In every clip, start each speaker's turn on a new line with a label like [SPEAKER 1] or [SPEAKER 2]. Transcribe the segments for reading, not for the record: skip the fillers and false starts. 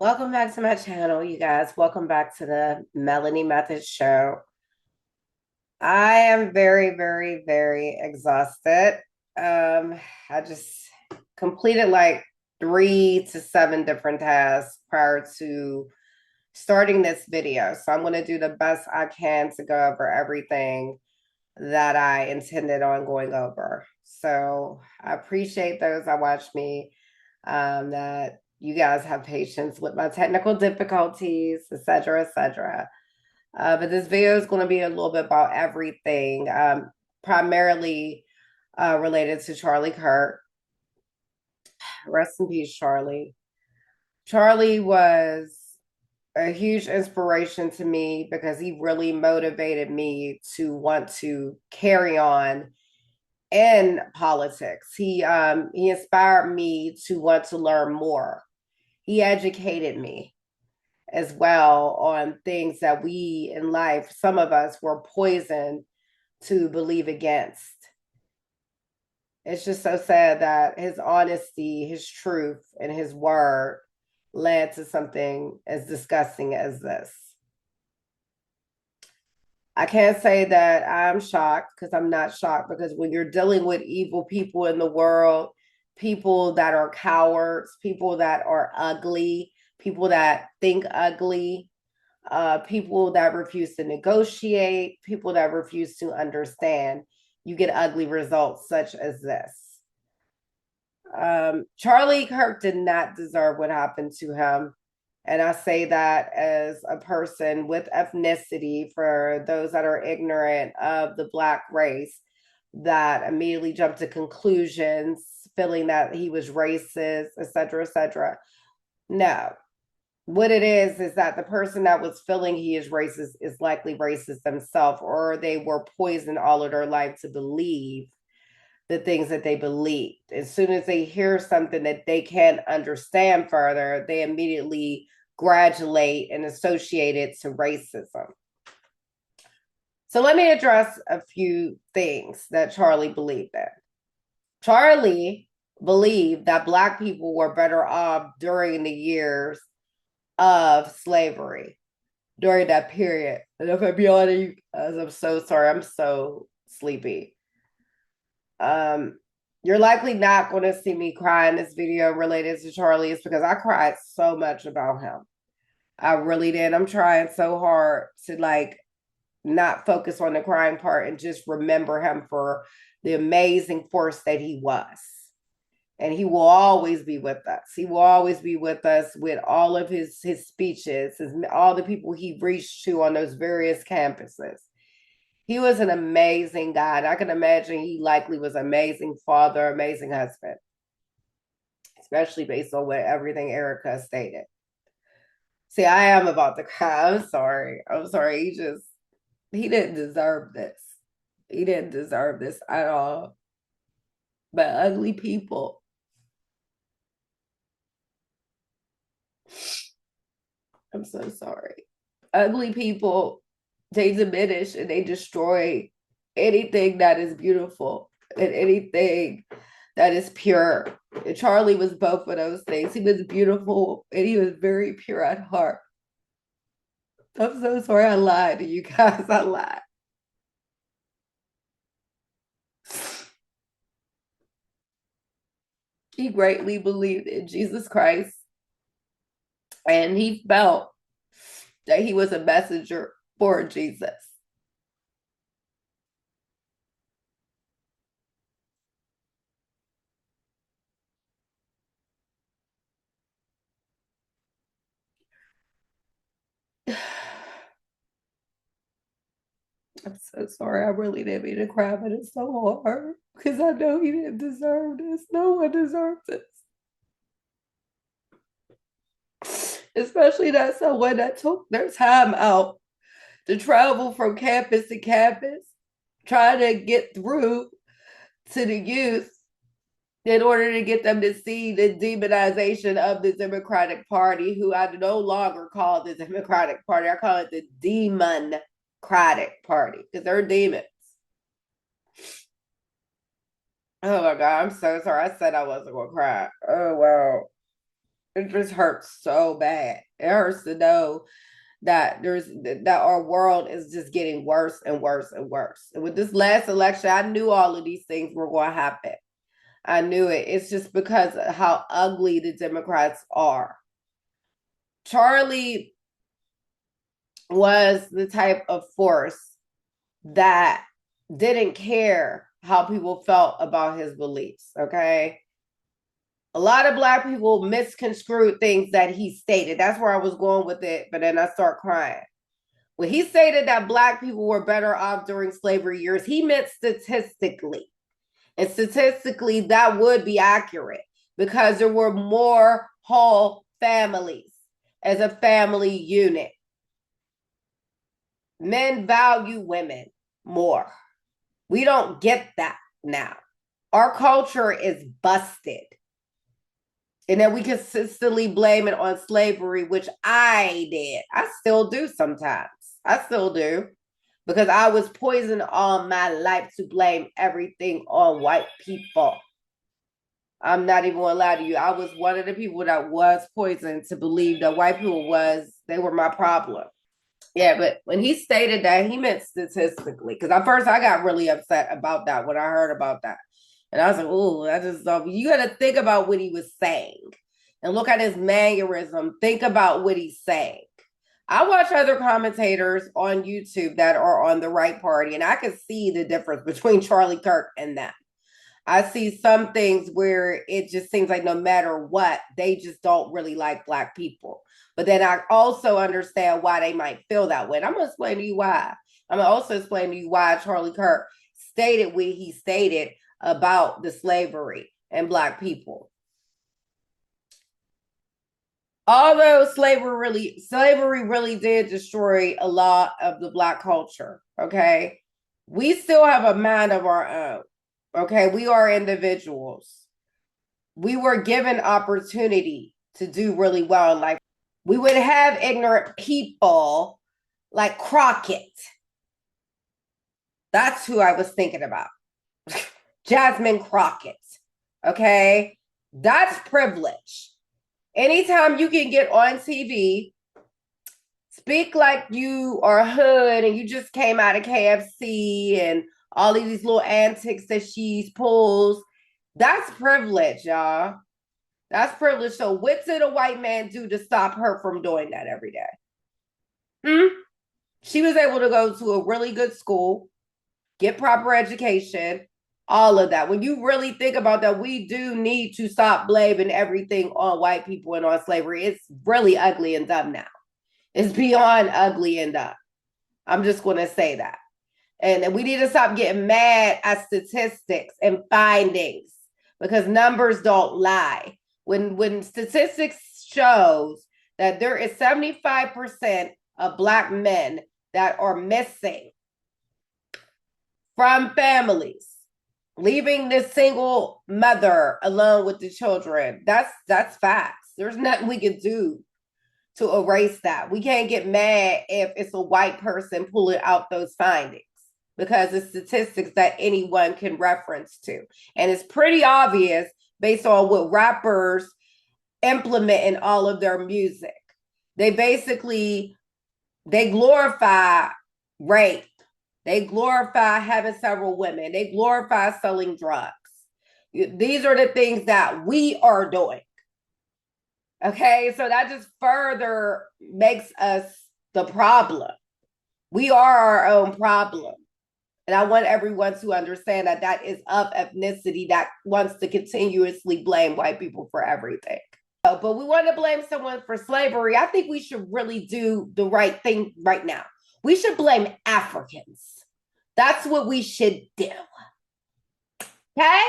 [SPEAKER 1] Welcome back to my channel, you guys. Welcome back to the Melanie Method Show. I am very, very, very exhausted. I just completed like 3 to 7 different tasks prior to starting this video. So I'm going to do the best I can to go over everything that I intended on going over. So I appreciate those that watch me, that you guys have patience with my technical difficulties, etc., etc. But this video is going to be a little bit about everything, primarily related to Charlie Kirk. Rest in peace, Charlie. Charlie was a huge inspiration to me because he really motivated me to want to carry on in politics. He inspired me to want to learn more. He educated me as well on things that we in life, some of us were poisoned to believe against. It's just so sad that his honesty, his truth, and his word led to something as disgusting as this. I can't say that I'm shocked because I'm not shocked, because when you're dealing with evil people in the world, people that are cowards, people that are ugly, people that think ugly, people that refuse to negotiate, people that refuse to understand, you get ugly results such as this. Charlie Kirk did not deserve what happened to him. And I say that as a person with ethnicity, for those that are ignorant of the Black race, that immediately jump to conclusions, feeling that he was racist, etc., etc. No. What it is that the person that was feeling he is racist is likely racist themselves, or they were poisoned all of their life to believe the things that they believed. As soon as they hear something that they can't understand further, they immediately graduate and associate it to racism. So let me address a few things that Charlie believed in. Charlie believed that Black people were better off during the years of slavery, during that period. And if I be honest, I'm so sorry, I'm so sleepy. You're likely not going to see me cry in this video related to Charlie. It's because I cried so much about him. I really did. I'm trying so hard to not focus on the crying part and just remember him for the amazing force that he was. And he will always be with us. He will always be with us with all of his speeches, all the people he reached to on those various campuses. He was an amazing guy. And I can imagine he likely was an amazing father, amazing husband, especially based on what everything Erica stated. See, I am about to cry. I'm sorry. I'm sorry. He didn't deserve this. He didn't deserve this at all. But ugly people. I'm so sorry. Ugly people, they diminish and they destroy anything that is beautiful and anything that is pure. And Charlie was both of those things. He was beautiful and he was very pure at heart. I'm so sorry I lied to you guys. I lied. He greatly believed in Jesus Christ, and he felt that he was a messenger for Jesus. I'm so sorry. I really didn't mean to cry, but it's so hard because I know he didn't deserve this. No one deserves this. Especially not someone that took their time out to travel from campus to campus, trying to get through to the youth in order to get them to see the demonization of the Democratic Party, who I no longer call the Democratic Party. I call it the Democratic Party because they're demons. Oh my God, I'm so sorry. I said I wasn't going to cry. Oh, wow. It just hurts so bad. It hurts to know that our world is just getting worse and worse and worse. And with this last election, I knew all of these things were going to happen. I knew it. It's just because of how ugly the Democrats are. Charlie was the type of force that didn't care how people felt about his beliefs, okay? A lot of Black people misconstrued things that he stated. That's where I was going with it, but then I start crying. When he stated that Black people were better off during slavery years, he meant statistically. And statistically, that would be accurate because there were more whole families as a family unit. Men value women more. We don't get that now. Our culture is busted. And then we consistently blame it on slavery, which I did. I still do sometimes. I still do. Because I was poisoned all my life to blame everything on white people. I'm not even gonna lie to you. I was one of the people that was poisoned to believe that white people they were my problem. Yeah, but when he stated that, he meant statistically. Because at first I got really upset about that when I heard about that. And I was like, oh, I just thought you got to think about what he was saying and look at his mannerism. Think about what he's saying. I watch other commentators on YouTube that are on the right party, and I can see the difference between Charlie Kirk and them. I see some things where it just seems like no matter what, they just don't really like Black people. But then I also understand why they might feel that way. And I'm going to explain to you why. I'm going to also explain to you why Charlie Kirk stated what he stated about the slavery and Black people. Although slavery really did destroy a lot of the Black culture, okay? We still have a mind of our own, okay? We are individuals. We were given opportunity to do really well in life. We would have ignorant people like Crockett. That's who I was thinking about. Jasmine Crockett, okay? That's privilege. Anytime you can get on TV, speak like you are hood and you just came out of KFC and all of these little antics that she pulls, that's privilege, y'all. That's privilege. So what did a white man do to stop her from doing that every day? She was able to go to a really good school, get proper education, all of that. When you really think about that, we do need to stop blaming everything on white people and on slavery. It's really ugly and dumb now. It's beyond ugly and dumb. I'm just going to say that. And we need to stop getting mad at statistics and findings because numbers don't lie. When statistics shows that there is 75% of Black men that are missing from families, leaving this single mother alone with the children, that's facts. There's nothing we can do to erase that. We can't get mad if it's a white person pulling out those findings because it's statistics that anyone can reference to. And it's pretty obvious based on what rappers implement in all of their music. They glorify rape. They glorify having several women. They glorify selling drugs. These are the things that we are doing. Okay, so that just further makes us the problem. We are our own problem. And I want everyone to understand that that is of ethnicity that wants to continuously blame white people for everything. But we want to blame someone for slavery. I think we should really do the right thing right now. We should blame Africans. That's what we should do. Okay?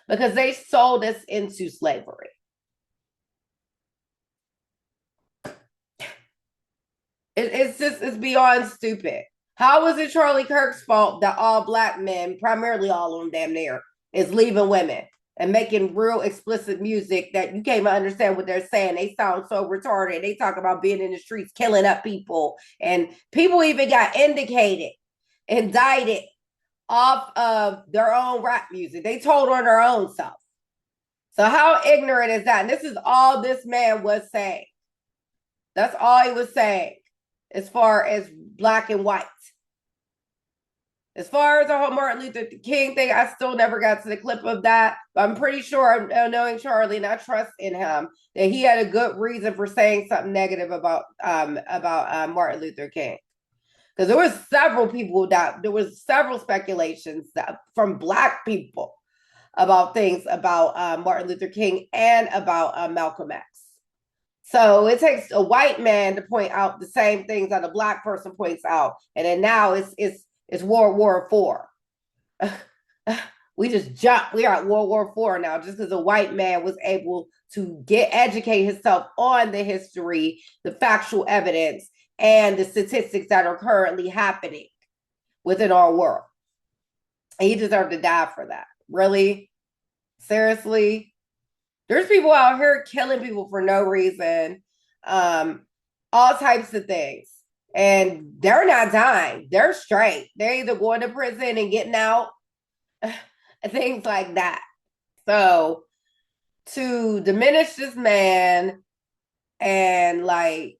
[SPEAKER 1] Because they sold us into slavery. It's beyond stupid. How is it Charlie Kirk's fault that all Black men, primarily all of them damn near, is leaving women and making real explicit music that you can't even understand what they're saying? They sound so retarded. They talk about being in the streets, killing up people. And people even got indicted off of their own rap music. They told on their own self. So how ignorant is that? And this is all this man was saying. That's all he was saying as far as black and white. As far as the whole Martin Luther King thing, I still never got to the clip of that. But I'm pretty sure, knowing Charlie, and I trust in him, that he had a good reason for saying something negative about Martin Luther King. Because there was several people that there was several speculations that, from black people about things about Martin Luther King and about Malcolm X. So it takes a white man to point out the same things that a black person points out, and then now it's World War IV. We just jumped. We are at World War IV now, just because a white man was able to educate himself on the history, the factual evidence, and the statistics that are currently happening within our world. And he deserved to die for that. Really? Seriously? There's people out here killing people for no reason, all types of things. And they're not dying. They're straight. They're either going to prison and getting out, things like that. So to diminish this man and like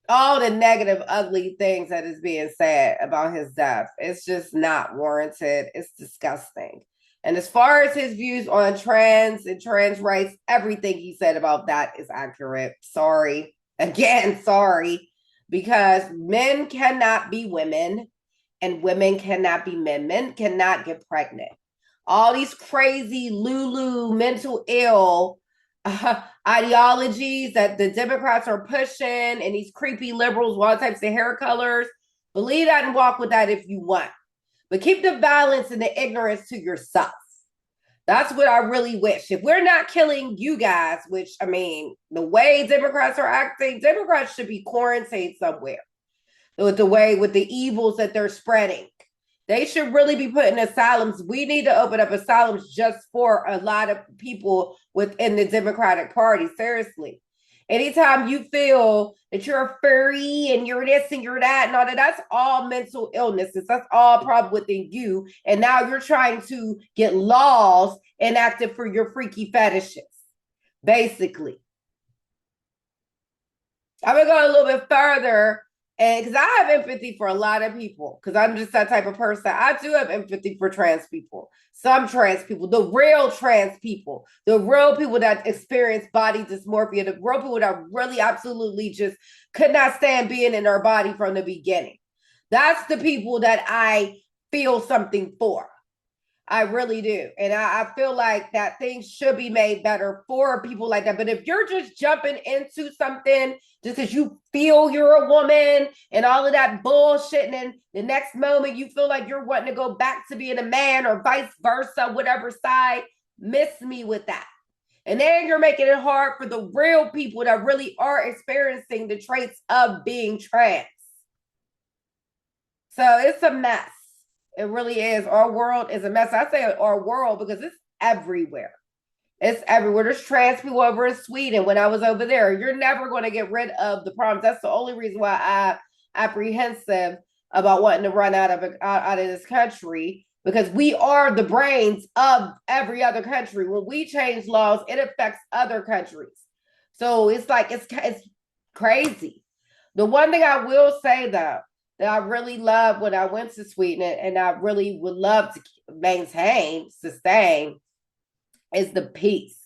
[SPEAKER 1] all the negative, ugly things that is being said about his death, it's just not warranted. It's disgusting. And as far as his views on trans and trans rights, everything he said about that is accurate. Sorry. Again, sorry. Because men cannot be women and women cannot be men. Men cannot get pregnant. All these crazy Lulu mental ill ideologies that the Democrats are pushing and these creepy liberals, all types of hair colors, believe that and walk with that if you want. But keep the balance and the ignorance to yourself. That's what I really wish. If we're not killing you guys, which, I mean, the way Democrats are acting, Democrats should be quarantined somewhere. With the evils that they're spreading. They should really be put in asylums. We need to open up asylums just for a lot of people within the Democratic Party. Seriously. Anytime you feel that you're a furry and you're this and you're that and all that, that's all mental illnesses. That's all problem within you. And now you're trying to get laws enacted for your freaky fetishes, basically. I'm going to go a little bit further. And because I have empathy for a lot of people, because I'm just that type of person. I do have empathy for trans people, some trans people, the real trans people, the real people that experience body dysmorphia, the real people that really absolutely just could not stand being in their body from the beginning. That's the people that I feel something for. I really do. And I feel like that things should be made better for people like that. But if you're just jumping into something just because you feel you're a woman and all of that bullshit, and then the next moment you feel like you're wanting to go back to being a man or vice versa, whatever side, miss me with that. And then you're making it hard for the real people that really are experiencing the traits of being trans. So it's a mess. It really is. Our world is a mess. I say our world because it's everywhere. It's everywhere. There's trans people over in Sweden. When I was over there, you're never going to get rid of the problems. That's the only reason why I'm apprehensive about wanting to run out of this country, because we are the brains of every other country. When we change laws, it affects other countries. So it's like it's crazy. The one thing I will say though, that I really loved when I went to Sweden, and I really would love to sustain, is the peace.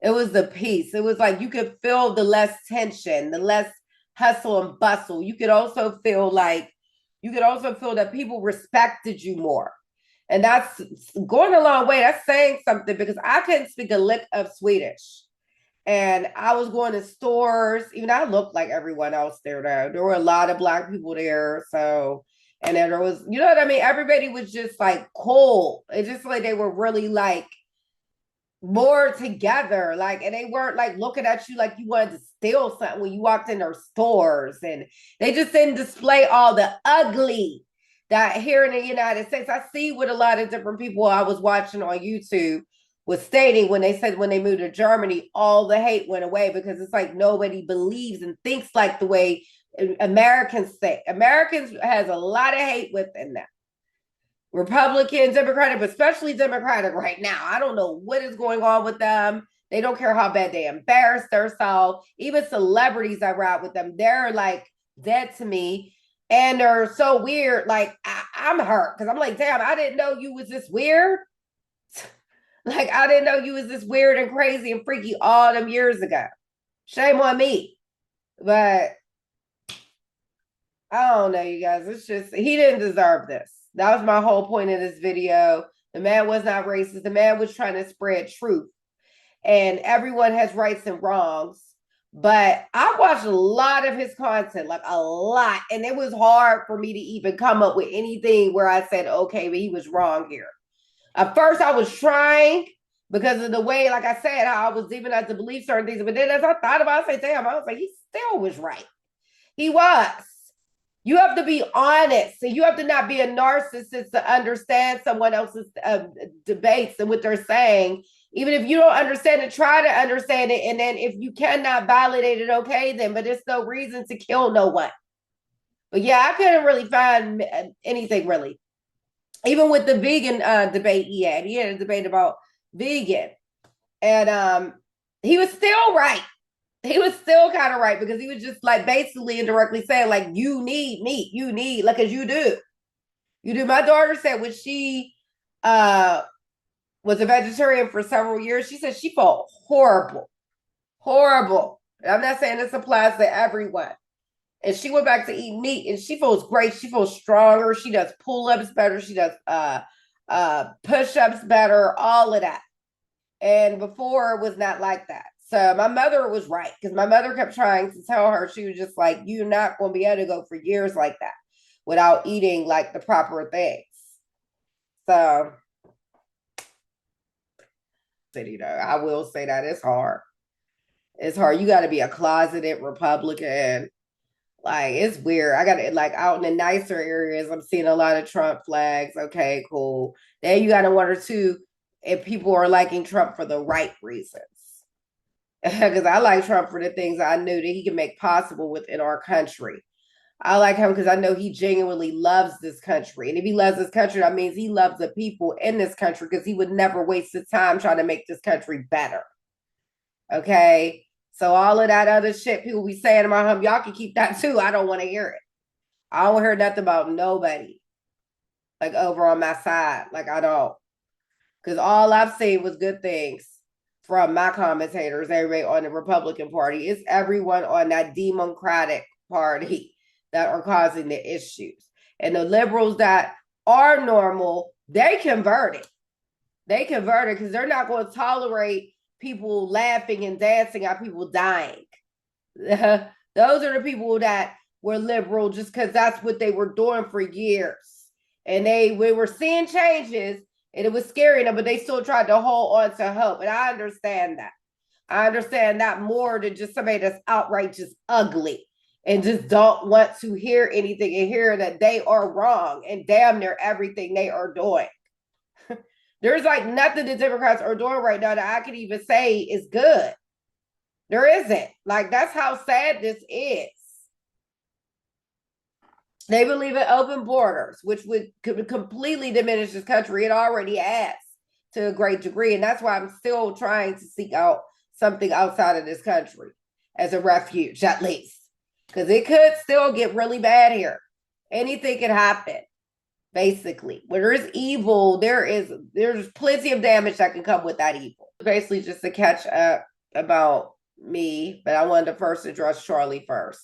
[SPEAKER 1] It was the peace. It was like you could feel the less tension, the less hustle and bustle. You could also feel that people respected you more. And that's going a long way. That's saying something, because I couldn't speak a lick of Swedish. And I was going to stores, even I looked like everyone else there though. There were a lot of Black people there. So, and then there was, you know what I mean? Everybody was just like cool. It's just like they were really like more together. Like, and they weren't like looking at you like you wanted to steal something when you walked in their stores. And they just didn't display all the ugly that here in the United States. I see what a lot of different people I was watching on YouTube was stating when they said when they moved to Germany, all the hate went away, because it's like nobody believes and thinks like the way Americans think. Americans has a lot of hate within them. Republican, Democratic, but especially Democratic right now. I don't know what is going on with them. They don't care how bad they embarrass themselves. Even celebrities I ride with them, they're like dead to me. And they're so weird. Like, I'm hurt because I'm like, damn, I didn't know you was this weird. Like, I didn't know you was this weird and crazy and freaky all them years ago. Shame on me. But I don't know, you guys. It's just, he didn't deserve this. That was my whole point of this video. The man was not racist. The man was trying to spread truth. And everyone has rights and wrongs. But I watched a lot of his content, like a lot. And it was hard for me to even come up with anything where I said, okay, but he was wrong here. At first, I was trying because of the way, like I said, how I was even at to believe certain things. But then as I thought about it, I said, damn, I was like, he still was right. He was. You have to be honest, and you have to not be a narcissist to understand someone else's debates and what they're saying. Even if you don't understand it, try to understand it. And then if you cannot validate it, okay, then, but there's no reason to kill no one. But yeah, I couldn't really find anything really. Even with the vegan debate he had a debate about vegan. And he was still right. He was still kind of right because he was just like basically indirectly saying, like, you need meat, you need, like, as you do. You do. My daughter said when she was a vegetarian for several years, she said she felt horrible. Horrible. And I'm not saying this applies to everyone. And she went back to eat meat and she feels great. She feels stronger. She does pull-ups better. She does push-ups better, all of that. And before it was not like that. So my mother was right because my mother kept trying to tell her, she was just like, you're not going to be able to go for years like that without eating like the proper things. So, you know, I will say that it's hard. It's hard. You got to be a closeted Republican. Like, it's weird. I got to, like, out in the nicer areas, I'm seeing a lot of Trump flags. Okay, cool. Then you got to wonder too if people are liking Trump for the right reasons. Because I like Trump for the things I knew that he can make possible within our country. I like him because I know he genuinely loves this country. And if he loves this country, that means he loves the people in this country because he would never waste his time trying to make this country better. Okay? So all of that other shit people be saying about him, y'all can keep that too. I don't want to hear it. I don't hear nothing about nobody. Like over on my side. Like I don't. Because all I've seen was good things from my commentators, everybody on the Republican Party. It's everyone on that Democratic Party that are causing the issues. And the liberals that are normal, they converted. They converted because they're not going to tolerate people laughing and dancing at people dying. Those are the people that were liberal just because that's what they were doing for years. And we were seeing changes and it was scary enough, but they still tried to hold on to hope. And I understand that. I understand that more than just somebody that's outright just ugly and just don't want to hear anything and hear that they are wrong and damn near everything they are doing. There's like nothing the Democrats are doing right now that I could even say is good. There isn't. Like, that's how sad this is. They believe in open borders, which could completely diminish this country. It already has to a great degree. And that's why I'm still trying to seek out something outside of this country as a refuge, at least. Because it could still get really bad here. Anything can happen. Basically, when there's evil, there's plenty of damage that can come with that evil. Basically, just to catch up about me, but I wanted to first address Charlie first.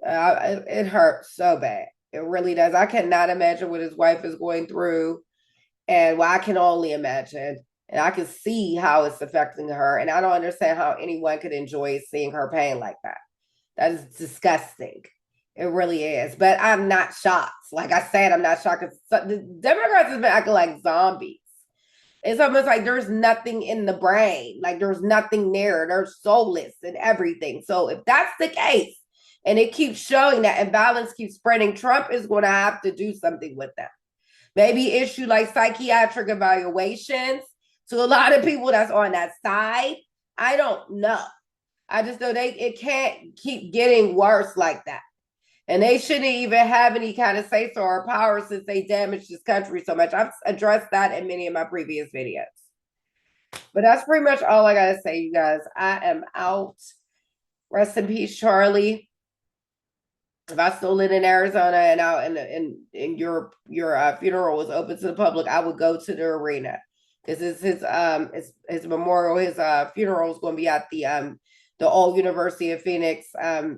[SPEAKER 1] It hurts so bad. It really does. I cannot imagine what his wife is going through, and well, I can only imagine, and I can see how it's affecting her, and I don't understand how anyone could enjoy seeing her pain like that. That is disgusting. It really is. But I'm not shocked. Like I said, I'm not shocked. The Democrats have been acting like zombies. It's almost like there's nothing in the brain. Like there's nothing there. They're soulless and everything. So if that's the case, and it keeps showing that imbalance keeps spreading, Trump is going to have to do something with them. Maybe issue like psychiatric evaluations to a lot of people that's on that side. I don't know. I just know it can't keep getting worse like that. And they shouldn't even have any kind of say so or power since they damaged this country so much. I've addressed that in many of my previous videos. But that's pretty much all I gotta say, you guys. I am out. Rest in peace, Charlie. If I still lived in Arizona and out and your funeral was open to the public, I would go to the arena because his memorial, his funeral is going to be at the old University of Phoenix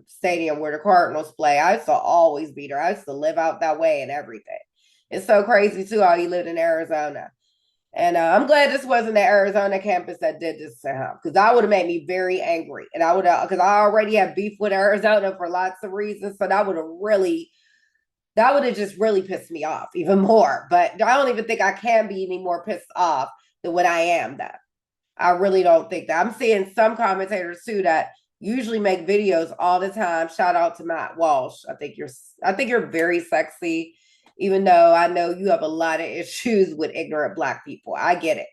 [SPEAKER 1] stadium where the Cardinals play. I used to always be there. I used to live out that way and everything. It's so crazy too how he lived in Arizona. And I'm glad this wasn't the Arizona campus that did this to him because that would have made me very angry. And I would have, because I already have beef with Arizona for lots of reasons. So that would have just really pissed me off even more. But I don't even think I can be any more pissed off than what I am, though. I really don't think that. I'm seeing some commentators too that usually make videos all the time. Shout out to Matt Walsh. I think you're very sexy even though I know you have a lot of issues with ignorant Black people. I get it.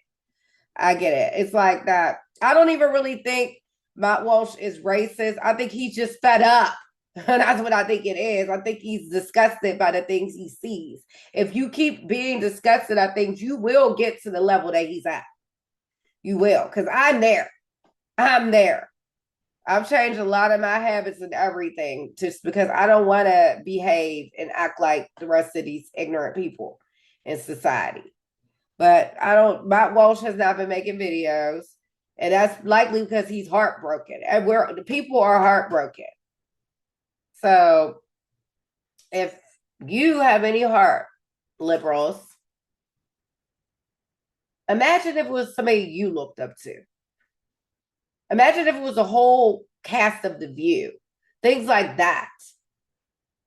[SPEAKER 1] It's like that. I don't even really think Matt Walsh is racist. I think he's just fed up. And that's what I think it is. I think he's disgusted by the things he sees. If you keep being disgusted at things, you will get to the level that he's at. You will, because I'm there. I've changed a lot of my habits and everything just because I don't want to behave and act like the rest of these ignorant people in society. But Matt Walsh has not been making videos. And that's likely because he's heartbroken. And the people are heartbroken. So if you have any heart, liberals, imagine if it was somebody you looked up to. Imagine if it was a whole cast of The View, things like that.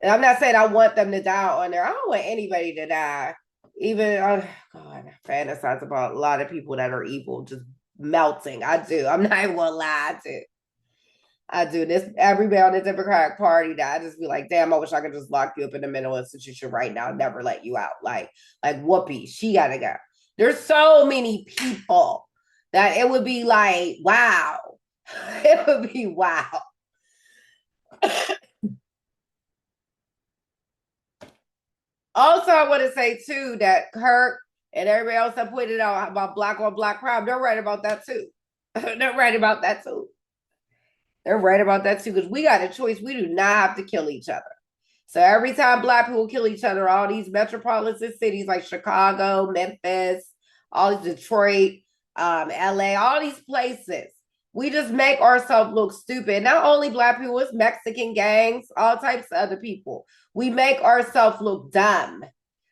[SPEAKER 1] And I'm not saying I want them to die on there. I don't want anybody to die. Even, God, I fantasize about a lot of people that are evil just melting. I do. I'm not even gonna lie. I do. This everybody on the Democratic Party that I just be like, damn, I wish I could just lock you up in a mental institution right now, never let you out. Like Whoopi, she gotta go. There's so many people that it would be like, wow. It would be wow. Also, I want to say too that KIRK and everybody else that pointed out about Black on Black crime, they're right about that too. They're right about that too. They're right about that too, because we got a choice. We do not have to kill each other. So every time Black people kill each other, all these metropolitan cities like Chicago, Memphis, all these Detroit, LA, all these places, we just make ourselves look stupid. Not only Black people, it's Mexican gangs, all types of other people. We make ourselves look dumb.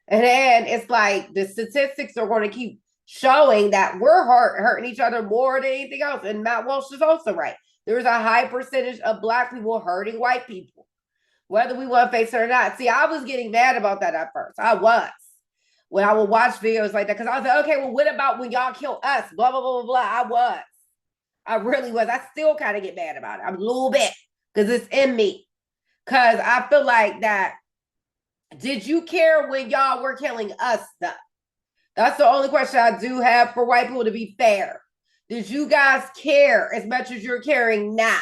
[SPEAKER 1] And then it's like the statistics are going to keep showing that we're hurting each other more than anything else. And Matt Walsh is also right. There's a high percentage of Black people hurting white people, whether we want to face it or not. See, I was getting mad about that at first. I was. When I would watch videos like that, because I was like, okay, well, what about when y'all kill us? Blah, blah, blah, blah, blah. I really was. I still kind of get mad about it. I'm a little bit, because it's in me. Because I feel like that, did you care when y'all were killing us, though? That's the only question I do have for white people, to be fair. Did you guys care as much as you're caring now?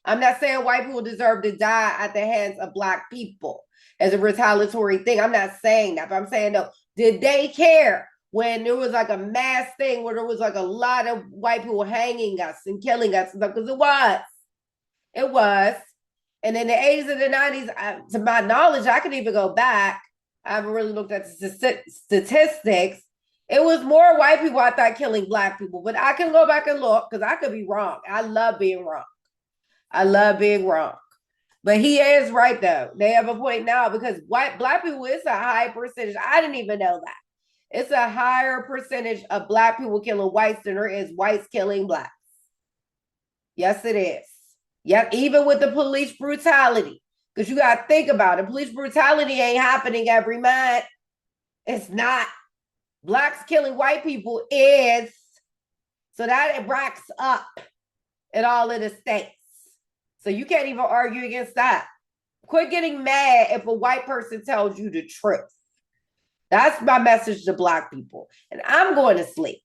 [SPEAKER 1] I'm not saying white people deserve to die at the hands of Black people as a retaliatory thing. I'm not saying that, but I'm saying, no, did they care when there was like a mass thing where there was like a lot of white people hanging us and killing us? Because it was. And in the 80s and the 90s, to my knowledge, I could even go back. I haven't really looked at the statistics. It was more white people, I thought, killing Black people, but I can go back and look because I could be wrong. I love being wrong. But he is right, though. They have a point now because Black people is a high percentage. I didn't even know that. It's a higher percentage of Black people killing whites than there is whites killing Blacks. Yes, it is. Yep, even with the police brutality. Because you got to think about it. Police brutality ain't happening every month. It's not. Blacks killing white people is. So that it racks up in all of the states. So you can't even argue against that. Quit getting mad if a white person tells you the truth. That's my message to Black people. And I'm going to sleep.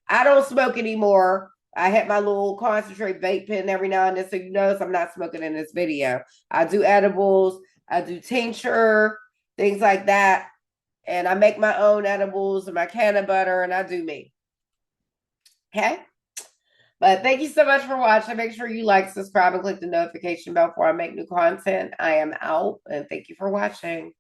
[SPEAKER 1] I don't smoke anymore. I hit my little concentrate vape pen every now and then, so you notice I'm not smoking in this video. I do edibles. I do tincture, things like that. And I make my own edibles and my canna butter, and I do me. Okay. But thank you so much for watching. Make sure you like, subscribe, and click the notification bell before I make new content. I am out, and thank you for watching.